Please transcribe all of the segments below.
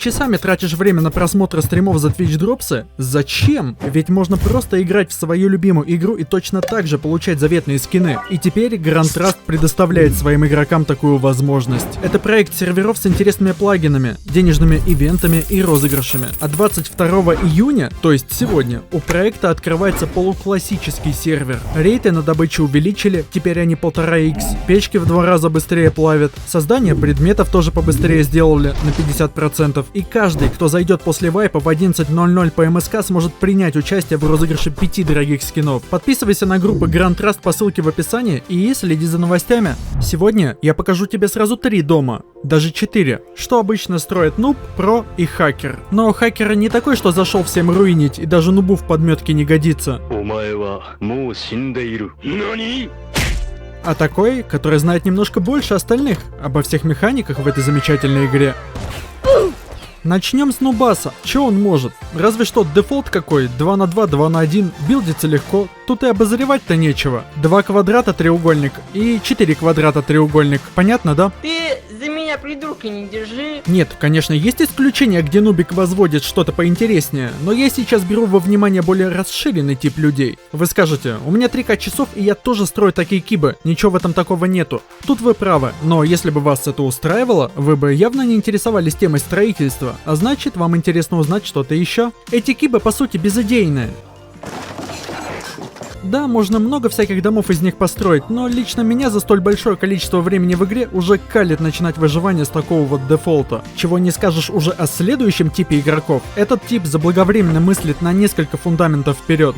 Часами тратишь время на просмотр стримов за Twitch Drops'ы? Зачем? Ведь можно просто играть в свою любимую игру и точно так же получать заветные скины. И теперь Grand Trust предоставляет своим игрокам такую возможность. Это проект серверов с интересными плагинами, денежными ивентами и розыгрышами. А 22 июня, то есть сегодня, у проекта открывается полуклассический сервер. Рейты на добычу увеличили, теперь они 1,5x. Печки в 2 раза быстрее плавят. Создание предметов тоже побыстрее сделали на 50%. И каждый, кто зайдет после вайпа в 11:00 по МСК, сможет принять участие в розыгрыше 5 дорогих скинов. Подписывайся на группы Grand Trust по ссылке в описании и следи за новостями. Сегодня я покажу тебе сразу 3 дома, даже 4, что обычно строят нуб, про и хакер. Но хакер не такой, что зашел всем руинить, и даже нубу в подметке не годится. А такой, который знает немножко больше остальных обо всех механиках в этой замечательной игре. Начнем с нубаса. Че он может? Разве что дефолт какой, 2 на 2, 2 на 1, билдится легко. Тут и обозревать-то нечего. 2 квадрата треугольник и 4 квадрата треугольник. Понятно, да? Ты за меня придурка не держи. Нет, конечно, есть исключения, где нубик возводит что-то поинтереснее, но я сейчас беру во внимание более расширенный тип людей. Вы скажете, у меня 3К часов и я тоже строю такие кибы, ничего в этом такого нету. Тут вы правы, но если бы вас это устраивало, вы бы явно не интересовались темой строительства, а значит вам интересно узнать что-то еще. Эти кибы по сути безыдейные. Да, можно много всяких домов из них построить, но лично меня за столь большое количество времени в игре уже калит начинать выживание с такого вот дефолта. Чего не скажешь уже о следующем типе игроков. Этот тип заблаговременно мыслит на несколько фундаментов вперед.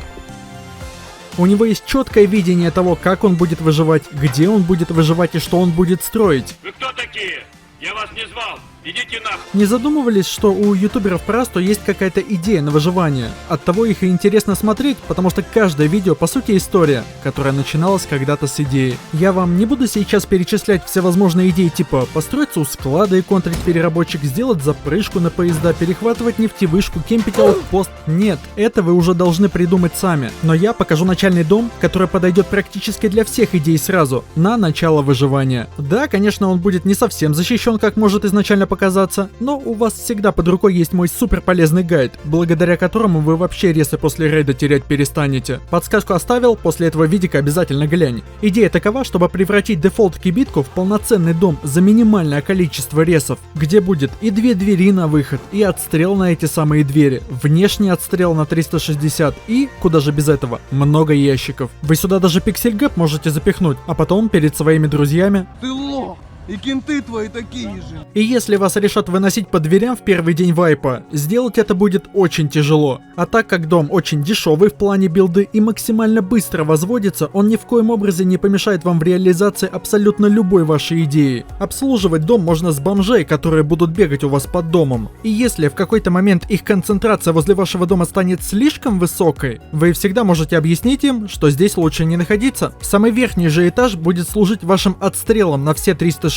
У него есть четкое видение того, как он будет выживать, где он будет выживать и что он будет строить. Вы кто такие? Я вас не звал. Идите нахуй. Не задумывались, что у ютуберов просто есть какая-то идея на выживание? Оттого их и интересно смотреть, потому что каждое видео по сути история, которая начиналась когда-то с идеи. Я вам не буду сейчас перечислять всевозможные идеи типа построиться у склада и контрить переработчик, сделать запрыжку на поезда, перехватывать нефтевышку, кемпить аутпост. Нет, это вы уже должны придумать сами. Но я покажу начальный дом, который подойдет практически для всех идей сразу, на начало выживания. Да, конечно, он будет не совсем защищен, как может изначально показаться, но у вас всегда под рукой есть мой супер полезный гайд, благодаря которому вы вообще ресы после рейда терять перестанете. Подсказку оставил, после этого видика обязательно глянь. Идея такова, чтобы превратить дефолт-кибитку в полноценный дом за минимальное количество ресов, где будет и 2 двери на выход, и отстрел на эти самые двери, внешний отстрел на 360 и, куда же без этого, много ящиков. Вы сюда даже пиксель-гэп можете запихнуть, а потом перед своими друзьями... Ты лох! И кенты твои такие же. И если вас решат выносить по дверям в первый день вайпа, сделать это будет очень тяжело. А так как дом очень дешевый в плане билды и максимально быстро возводится, он ни в коем образе не помешает вам в реализации абсолютно любой вашей идеи. Обслуживать дом можно с бомжей, которые будут бегать у вас под домом. И если в какой-то момент их концентрация возле вашего дома станет слишком высокой, вы всегда можете объяснить им, что здесь лучше не находиться. Самый верхний же этаж будет служить вашим отстрелом на все 360,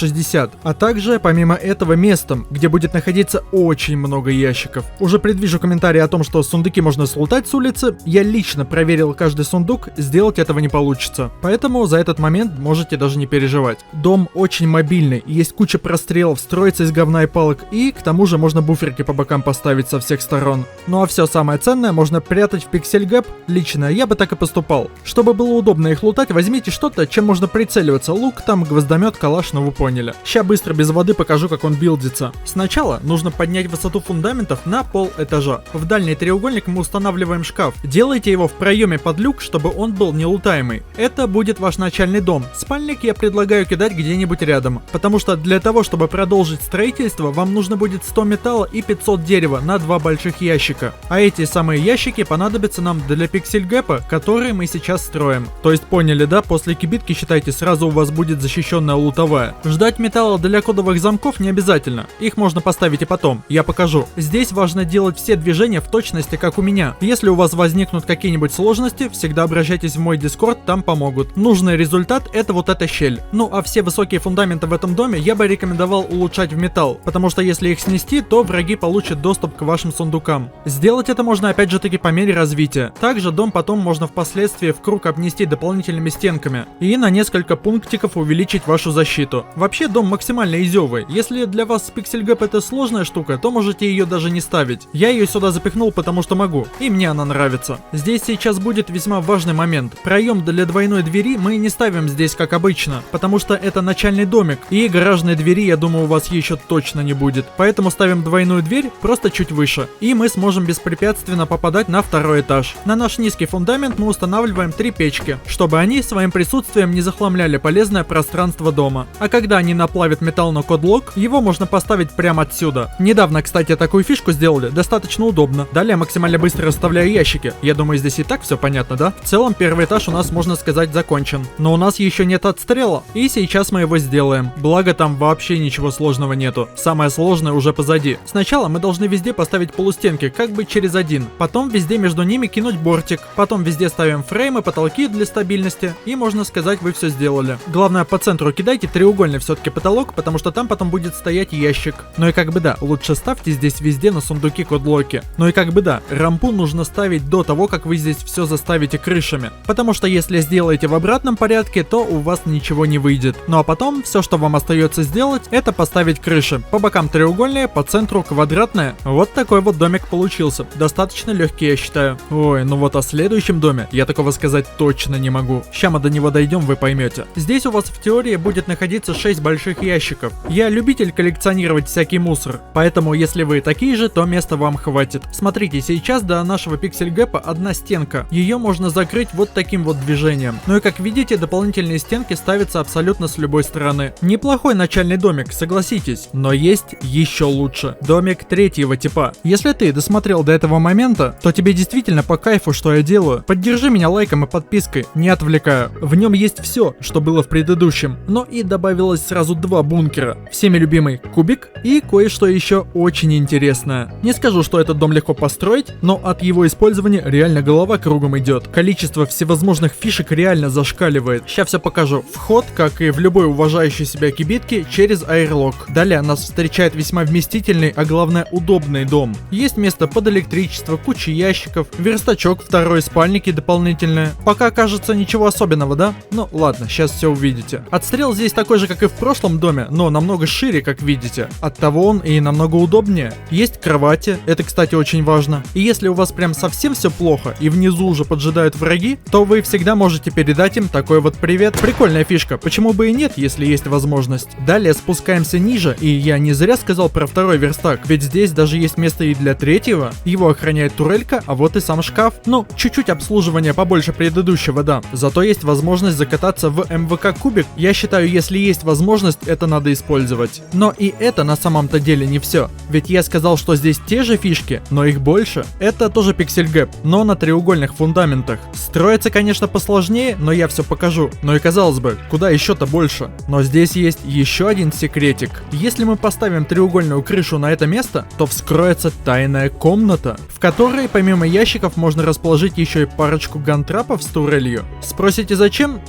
а также, помимо этого, местом, где будет находиться очень много ящиков. Уже предвижу комментарии о том, что сундуки можно слутать с улицы. Я лично проверил каждый сундук, сделать этого не получится. Поэтому за этот момент можете даже не переживать. Дом очень мобильный, есть куча прострелов, строится из говна и палок, и к тому же можно буферки по бокам поставить со всех сторон. Ну а все самое ценное можно прятать в пиксель-гэп. Лично я бы так и поступал. Чтобы было удобно их лутать, возьмите что-то, чем можно прицеливаться. Лук, там, гвоздомет, калаш, ну вы поняли. Ща быстро без воды покажу, как он билдится. Сначала нужно поднять высоту фундаментов на пол этажа. В дальний треугольник мы устанавливаем шкаф. Делайте его в проеме под люк, чтобы он был нелутаемый. Это будет ваш начальный дом. Спальник я предлагаю кидать где-нибудь рядом, потому что для того, чтобы продолжить строительство, вам нужно будет 100 металла и 500 дерева на 2 больших ящика. А эти самые ящики понадобятся нам для пиксель-гэпа, который мы сейчас строим. То есть поняли, да? После кибитки, считайте, сразу у вас будет защищенная лутовая. Ждать металла для кодовых замков не обязательно, их можно поставить и потом, я покажу. Здесь важно делать все движения в точности, как у меня. Если у вас возникнут какие-нибудь сложности, всегда обращайтесь в мой дискорд, там помогут. Нужный результат — это вот эта щель. Ну а все высокие фундаменты в этом доме я бы рекомендовал улучшать в металл, потому что если их снести, то враги получат доступ к вашим сундукам. Сделать это можно опять же таки по мере развития. Также дом потом можно впоследствии в круг обнести дополнительными стенками и на несколько пунктиков увеличить вашу защиту. Вообще дом максимально изёвый. Если для вас Pixel Gap это сложная штука, то можете ее даже не ставить. Я ее сюда запихнул, потому что могу, и мне она нравится. Здесь сейчас будет весьма важный момент. Проем для двойной двери мы не ставим здесь как обычно, потому что это начальный домик, и гаражной двери, я думаю, у вас еще точно не будет. Поэтому ставим двойную дверь просто чуть выше, и мы сможем беспрепятственно попадать на второй этаж. На наш низкий фундамент мы устанавливаем 3 печки, чтобы они своим присутствием не захламляли полезное пространство дома. А когда они наплавят металл на кодлок, его можно поставить прямо отсюда. Недавно, кстати, такую фишку сделали, достаточно удобно. Далее максимально быстро расставляю ящики. Я думаю, здесь и так все понятно, да? В целом первый этаж у нас, можно сказать, закончен. Но у нас еще нет отстрела, и сейчас мы его сделаем. Благо там вообще ничего сложного нету. Самое сложное уже позади. Сначала мы должны везде поставить полустенки, как бы через один. Потом везде между ними кинуть бортик. Потом везде ставим фреймы, потолки для стабильности. И можно сказать, вы все сделали. Главное, по центру кидайте треугольный все-таки потолок, потому что там потом будет стоять ящик. Ну и как бы да, лучше ставьте здесь везде на сундуки кодлоки. Ну и как бы да, рампу нужно ставить до того, как вы здесь все заставите крышами. Потому что если сделаете в обратном порядке, то у вас ничего не выйдет. Ну а потом, все, что вам остается сделать, это поставить крыши. По бокам треугольные, по центру квадратные. Вот такой вот домик получился. Достаточно легкий, я считаю. Ой, ну вот о следующем доме я такого сказать точно не могу. Ща мы до него дойдем, вы поймете. Здесь у вас в теории будет находиться 6 больших ящиков. Я любитель коллекционировать всякий мусор, поэтому если вы такие же, то места вам хватит. Смотрите, сейчас до нашего Pixel Gap одна стенка. Ее можно закрыть вот таким вот движением. Ну и как видите, дополнительные стенки ставятся абсолютно с любой стороны. Неплохой начальный домик, согласитесь, но есть еще лучше. Домик третьего типа. Если ты досмотрел до этого момента, то тебе действительно по кайфу, что я делаю. Поддержи меня лайком и подпиской, не отвлекаю. В нем есть все, что было в предыдущем, но и добавилось сразу 2 бункера. Всеми любимый кубик и кое-что еще очень интересное. Не скажу, что этот дом легко построить, но от его использования реально голова кругом идет. Количество всевозможных фишек реально зашкаливает. Сейчас все покажу. Вход, как и в любой уважающей себя кибитке, через аэрлок. Далее нас встречает весьма вместительный, а главное удобный дом. Есть место под электричество, куча ящиков, верстачок, второй спальники дополнительные. Пока кажется ничего особенного, да? Ну ладно, сейчас все увидите. Отстрел здесь такой же, как и в прошлом доме, но намного шире, как видите. Оттого он и намного удобнее. Есть кровати, это, кстати, очень важно. И если у вас прям совсем все плохо и внизу уже поджидают враги, то вы всегда можете передать им такой вот привет. Прикольная фишка, почему бы и нет, если есть возможность. Далее спускаемся ниже, и я не зря сказал про второй верстак, ведь здесь даже есть место и для третьего. Его охраняет турелька, а вот и сам шкаф. Ну, чуть-чуть обслуживания побольше предыдущего, да. Зато есть возможность закататься в МВК кубик. Я считаю, если есть возможность, это надо использовать. Но и это на самом-то деле не все. Ведь я сказал, что здесь те же фишки, но их больше. Это тоже Pixel Gap, но на треугольных фундаментах. Строится, конечно, посложнее, но я все покажу. Ну и казалось бы, куда еще-то больше. Но здесь есть еще один секретик. Если мы поставим треугольную крышу на это место, то вскроется тайная комната, в которой помимо ящиков можно расположить еще и парочку гантрапов с турелью. Спросите зачем?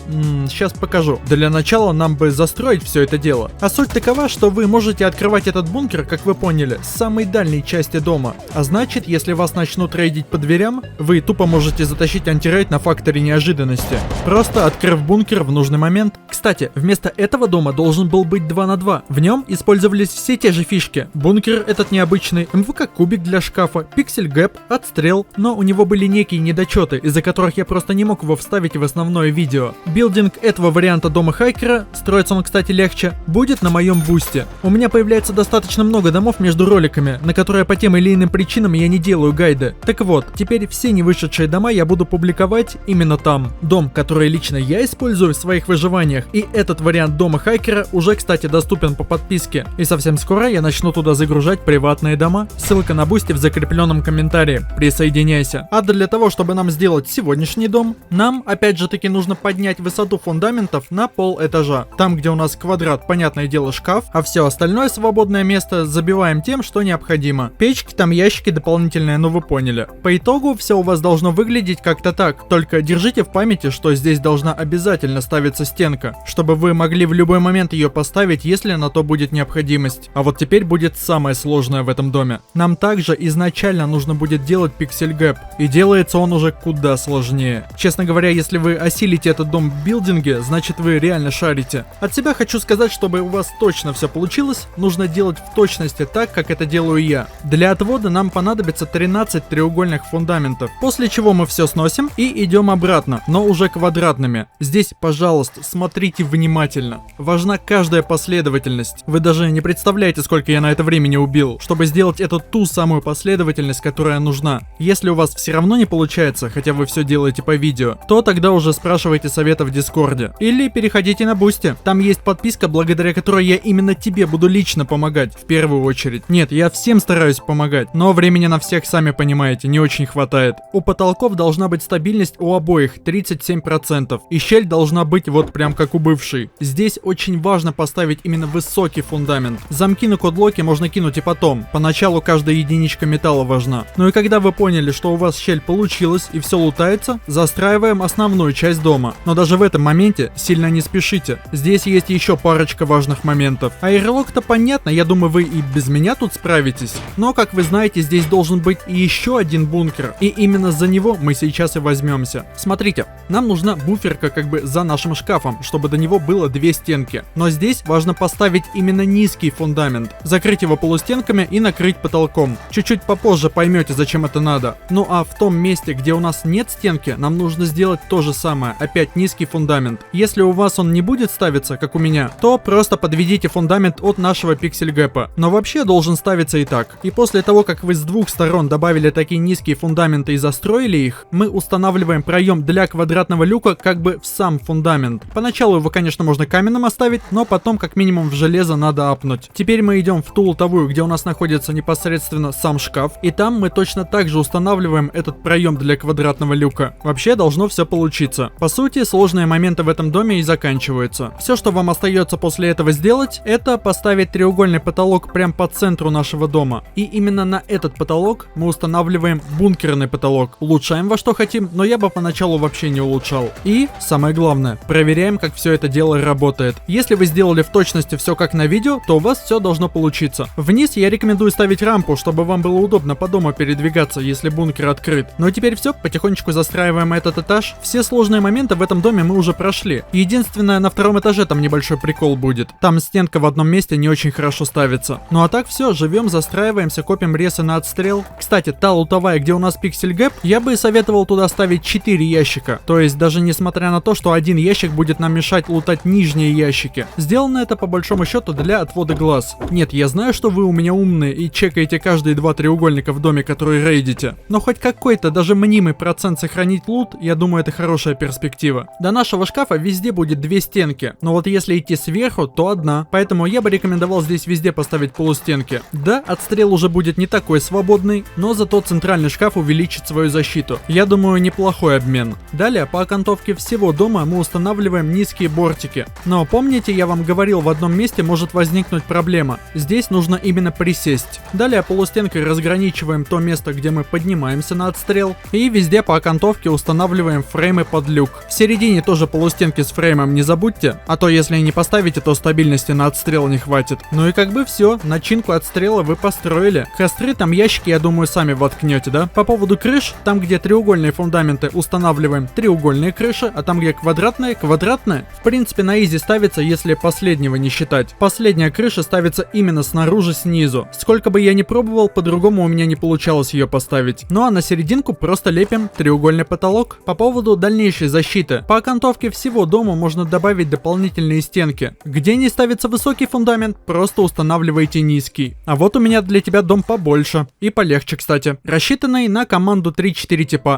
Сейчас покажу. Для начала нам бы застроить все это дело. А суть такова, что вы можете открывать этот бункер, как вы поняли, с самой дальней части дома. А значит, если вас начнут рейдить по дверям, вы тупо можете затащить антирейд на факторе неожиданности, просто открыв бункер в нужный момент. Кстати, вместо этого дома должен был быть 2 на 2. В нем использовались все те же фишки. Бункер этот необычный, МВК кубик для шкафа, Pixel Gap, отстрел, но у него были некие недочеты, из-за которых я просто не мог его вставить в основное видео. Билдинг этого варианта дома хайкера, строится он, кстати, легче, будет на моем бусте. У меня появляется достаточно много домов между роликами, на которые по тем или иным причинам я не делаю гайды. Так вот, теперь все не вышедшие дома я буду публиковать именно там. Дом, который лично я использую в своих выживаниях, и этот вариант дома хайкера уже, кстати, доступен по подписке. И совсем скоро я начну туда загружать приватные дома. Ссылка на бусти в закрепленном комментарии. Присоединяйся. А для того, чтобы нам сделать сегодняшний дом, нам, опять же таки, нужно поднять высоту фундаментов на пол этажа. Там, где у нас квадрат, понятное дело, шкаф, а все остальное свободное место забиваем тем, что необходимо. Печки, там ящики дополнительные, ну вы поняли. По итогу все у вас должно выглядеть как-то так. Только держите в памяти, что здесь должна обязательно ставиться стенка, чтобы вы могли в любой момент ее поставить, если на то будет необходимость. А вот теперь будет самое сложное в этом доме. Нам также изначально нужно будет делать Pixel Gap, и делается он уже куда сложнее. Честно говоря, если вы осилите этот дом в билдинге, значит вы реально шарите. От себя хочу хочу сказать, чтобы у вас точно все получилось, нужно делать в точности так, как это делаю я. Для отвода нам понадобится 13 треугольных фундаментов, после чего мы все сносим и идем обратно, но уже квадратными. Здесь, пожалуйста, смотрите внимательно. Важна каждая последовательность. Вы даже не представляете, сколько я на это времени убил, чтобы сделать эту ту самую последовательность, которая нужна. Если у вас все равно не получается, хотя вы все делаете по видео, то тогда уже спрашивайте совета в Дискорде. Или переходите на Бусти. Там есть подписка, благодаря которой я именно тебе буду лично помогать, в первую очередь. Нет, я всем стараюсь помогать, но времени на всех, сами понимаете, не очень хватает. У потолков должна быть стабильность у обоих 37%, и щель должна быть вот прям как у бывшей. Здесь очень важно поставить именно высокий фундамент. Замки на кодлоке можно кинуть и потом. Поначалу каждая единичка металла важна. Ну и когда вы поняли, что у вас щель получилась и все лутается, застраиваем основную часть дома. Но даже в этом моменте сильно не спешите. Здесь есть еще парочка важных моментов. Аэрлок-то понятно, я думаю, вы и без меня тут справитесь. Но, как вы знаете, здесь должен быть и еще один бункер. И именно за него мы сейчас и возьмемся. Смотрите, нам нужна буферка как бы за нашим шкафом, чтобы до него было две стенки. Но здесь важно поставить именно низкий фундамент, закрыть его полустенками и накрыть потолком. Чуть-чуть попозже поймете, зачем это надо. Ну а в том месте, где у нас нет стенки, нам нужно сделать то же самое, опять низкий фундамент. Если у вас он не будет ставиться, как у меня, то просто подведите фундамент от нашего пиксель-гэпа. Но вообще должен ставиться и так. И после того, как вы с двух сторон добавили такие низкие фундаменты и застроили их, мы устанавливаем проем для квадратного люка как бы в сам фундамент. Поначалу его, конечно, можно каменным оставить, но потом как минимум в железо надо апнуть. Теперь мы идем в ту лутовую, где у нас находится непосредственно сам шкаф, и там мы точно так же устанавливаем этот проем для квадратного люка. Вообще должно все получиться. По сути, сложные моменты в этом доме и заканчиваются. Все, что вам остается после этого сделать, это поставить треугольный потолок прямо по центру нашего дома. И именно на этот потолок мы устанавливаем бункерный потолок. Улучшаем во что хотим, но я бы поначалу вообще не улучшал. И, самое главное, проверяем, как все это дело работает. Если вы сделали в точности все как на видео, то у вас все должно получиться. Вниз я рекомендую ставить рампу, чтобы вам было удобно по дому передвигаться, если бункер открыт. Ну а теперь все, потихонечку застраиваем этот этаж. Все сложные моменты в этом доме мы уже прошли. Единственное, на втором этаже там небольшой прикол будет. Там стенка в одном месте не очень хорошо ставится. Ну а так все, живем, застраиваемся, копим ресы на отстрел. Кстати, та лутовая, где у нас пиксель-гэп, я бы советовал туда ставить 4 ящика. То есть даже несмотря на то, что один ящик будет нам мешать лутать нижние ящики. Сделано это по большому счету для отвода глаз. Нет, я знаю, что вы у меня умные и чекаете каждые два треугольника в доме, которые рейдите. Но хоть какой-то, даже мнимый процент сохранить лут, я думаю, это хорошая перспектива. До нашего шкафа везде будет две стенки. Но вот если идти сверху, то одна. Поэтому я бы рекомендовал здесь везде поставить полустенки. Да, отстрел уже будет не такой свободный, но зато центральный шкаф увеличит свою защиту. Я думаю, неплохой обмен. Далее, по окантовке всего дома мы устанавливаем низкие бортики. Но помните, я вам говорил, в одном месте может возникнуть проблема. Здесь нужно именно присесть. Далее полустенкой разграничиваем то место, где мы поднимаемся на отстрел. И везде по окантовке устанавливаем фреймы под люк. В середине тоже полустенки с фреймом не забудьте, а то если не поставите, то стабильности на отстрел не хватит. Ну и как бы все, начинку отстрела вы построили. Костры там ящики, я думаю, сами воткнете, да? По поводу крыш, там где треугольные фундаменты устанавливаем треугольные крыши, а там где квадратные, квадратные. В принципе на изи ставится, если последнего не считать. Последняя крыша ставится именно снаружи снизу. Сколько бы я ни пробовал, по-другому у меня не получалось ее поставить. Ну а на серединку просто лепим треугольный потолок. По поводу дальнейшей защиты. По окантовке всего дома можно добавить дополнительные стенки. Где не ставится высокий фундамент, просто устанавливайте низкий. А вот у меня для тебя дом побольше. И полегче, кстати. Рассчитанный на команду 3-4 типа.